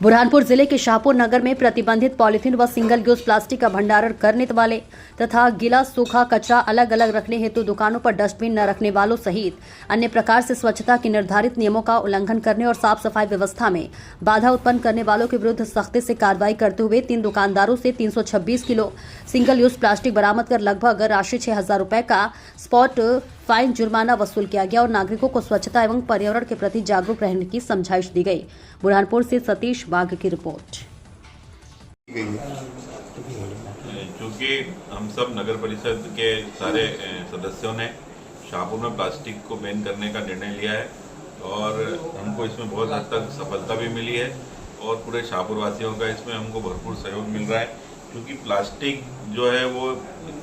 बुरहानपुर जिले के शाहपुर नगर में प्रतिबंधित पॉलीथीन व सिंगल यूज प्लास्टिक का भंडारण करने वाले तथा गीला सूखा कचरा अलग अलग रखने हेतु दुकानों पर डस्टबिन न रखने वालों सहित अन्य प्रकार से स्वच्छता के निर्धारित नियमों का उल्लंघन करने और साफ सफाई व्यवस्था में बाधा उत्पन्न करने वालों के विरुद्ध सख्ती से कार्रवाई करते हुए 3 दुकानदारों से 326 किलो सिंगल यूज प्लास्टिक बरामद कर लगभग राशि 6,000 रुपए का स्पॉट फाइन जुर्माना वसूल किया गया और नागरिकों को स्वच्छता एवं पर्यावरण के प्रति जागरूक रहने की समझाइश दी गई। बुरहानपुर से सतीश बाग की रिपोर्ट। चूँकि हम सब नगर परिषद के सारे सदस्यों ने शाहपुर में प्लास्टिक को बैन करने का निर्णय लिया है और हमको इसमें बहुत हद तक सफलता भी मिली है और पूरे शाहपुर वासियों का इसमें हमको भरपूर सहयोग मिल रहा है। क्योंकि प्लास्टिक जो है वो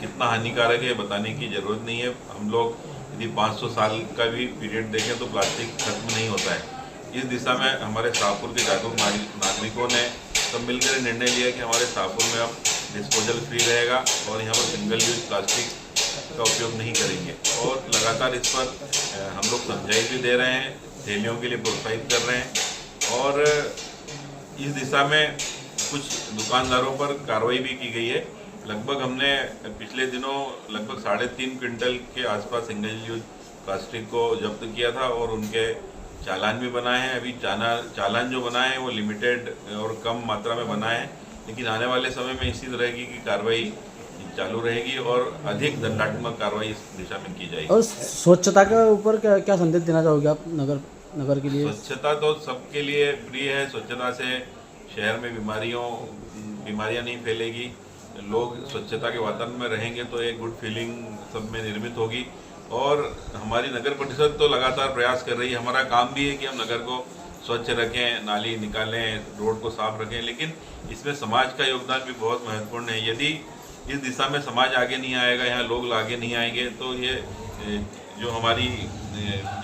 कितना हानिकारक है बताने की ज़रूरत नहीं है। हम लोग यदि 500 साल का भी पीरियड देखें तो प्लास्टिक खत्म नहीं होता है। इस दिशा में हमारे शाहपुर के जागरूक नागरिकों ने सब मिलकर निर्णय लिया कि हमारे शाहपुर में अब डिस्पोजल फ्री रहेगा और यहाँ पर सिंगल यूज प्लास्टिक का उपयोग नहीं करेंगे और लगातार इस पर हम लोग समझाइश भी दे रहे हैं, थैलियों के लिए प्रोत्साहित कर रहे हैं और इस दिशा में कुछ दुकानदारों पर कार्रवाई भी की गई है। लगभग हमने पिछले दिनों लगभग 3.5 क्विंटल के आसपास सिंगल यूज प्लास्टिक को जब्त किया था और उनके चालान भी बनाए हैं। अभी चालान जो बनाए हैं वो लिमिटेड और कम मात्रा में बनाए हैं, लेकिन आने वाले समय में इसी तरह की कार्रवाई चालू रहेगी और अधिक दंडात्मक कार्रवाई इस दिशा में की जाएगी। और स्वच्छता के ऊपर क्या संदेश देना चाहोगे आप नगर के लिए? स्वच्छता तो सबके लिए प्रिय है। स्वच्छता से शहर में बीमारियां नहीं फैलेगी। लोग स्वच्छता के वातावरण में रहेंगे तो एक गुड फीलिंग सब में निर्मित होगी और हमारी नगर परिषद तो लगातार प्रयास कर रही है। हमारा काम भी है कि हम नगर को स्वच्छ रखें, नाली निकालें, रोड को साफ रखें, लेकिन इसमें समाज का योगदान भी बहुत महत्वपूर्ण है। यदि इस दिशा में समाज आगे नहीं आएगा, यहाँ लोग आगे नहीं आएंगे तो ये जो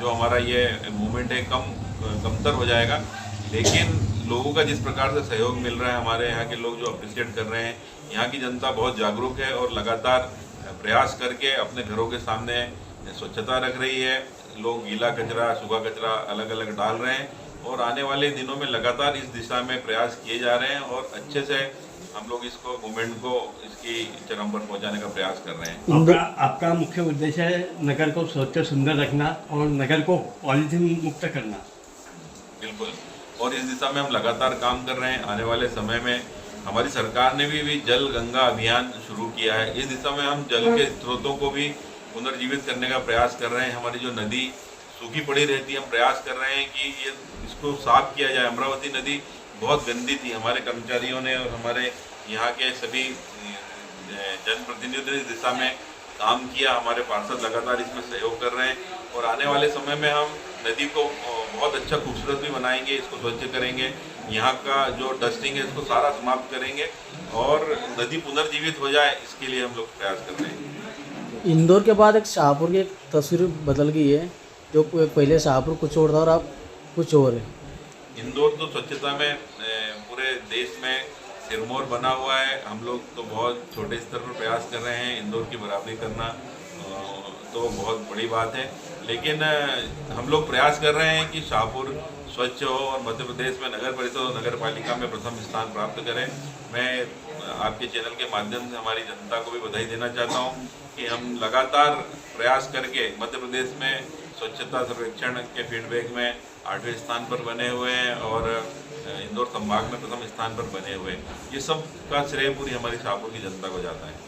हमारा ये मूवमेंट है कमतर हो जाएगा। लेकिन लोगों का जिस प्रकार से सहयोग मिल रहा है, हमारे यहाँ के लोग जो अप्रिशिएट कर रहे हैं, यहाँ की जनता बहुत जागरूक है और लगातार प्रयास करके अपने घरों के सामने स्वच्छता रख रही है। लोग गीला कचरा, सूखा कचरा अलग अलग डाल रहे हैं और आने वाले दिनों में लगातार इस दिशा में प्रयास किए जा रहे हैं और अच्छे से हम लोग इसको मूवमेंट को इसकी चरम पर पहुंचाने का प्रयास कर रहे हैं। आपका मुख्य उद्देश्य है नगर को स्वच्छ सुंदर रखना और नगर को पॉलीथीन मुक्त करना। बिल्कुल, और इस दिशा में हम लगातार काम कर रहे हैं। आने वाले समय में हमारी सरकार ने भी जल गंगा अभियान शुरू किया है। इस दिशा में हम जल के स्रोतों को भी पुनर्जीवित करने का प्रयास कर रहे हैं। हमारी जो नदी सूखी पड़ी रहती है, हम प्रयास कर रहे हैं कि इसको साफ किया जाए। अमरावती नदी बहुत गंदी थी। हमारे कर्मचारियों ने और हमारे यहाँ के सभी जनप्रतिनिधियों ने इस दिशा में काम किया। हमारे पार्षद लगातार इसमें सहयोग कर रहे हैं और आने वाले समय में हम नदी को बहुत अच्छा खूबसूरत भी बनाएंगे, इसको स्वच्छ करेंगे, यहाँ का जो डस्टिंग है इसको सारा समाप्त करेंगे और नदी पुनर्जीवित हो जाए, इसके लिए हम लोग प्रयास कर रहे हैं। इंदौर के बाद एक शाहपुर की एक तस्वीर बदल गई है, जो पहले शाहपुर कुछ और था और अब कुछ और है। इंदौर तो स्वच्छता में पूरे देश में सिरमौर बना हुआ है। हम लोग तो बहुत छोटे स्तर पर प्रयास कर रहे हैं। इंदौर की बराबरी करना तो बहुत बड़ी बात है, लेकिन हम लोग प्रयास कर रहे हैं कि शाहपुर स्वच्छ हो और मध्य प्रदेश में नगर परिषद और नगर पालिका में प्रथम स्थान प्राप्त करें। मैं आपके चैनल के माध्यम से हमारी जनता को भी बधाई देना चाहता हूं कि हम लगातार प्रयास करके मध्य प्रदेश में स्वच्छता सर्वेक्षण के फीडबैक में 8वें स्थान पर बने हुए हैं और इंदौर संभाग में प्रथम स्थान पर बने हुए हैं। ये सब का श्रेय पूरी हमारी शाहपुर की जनता को जाता है।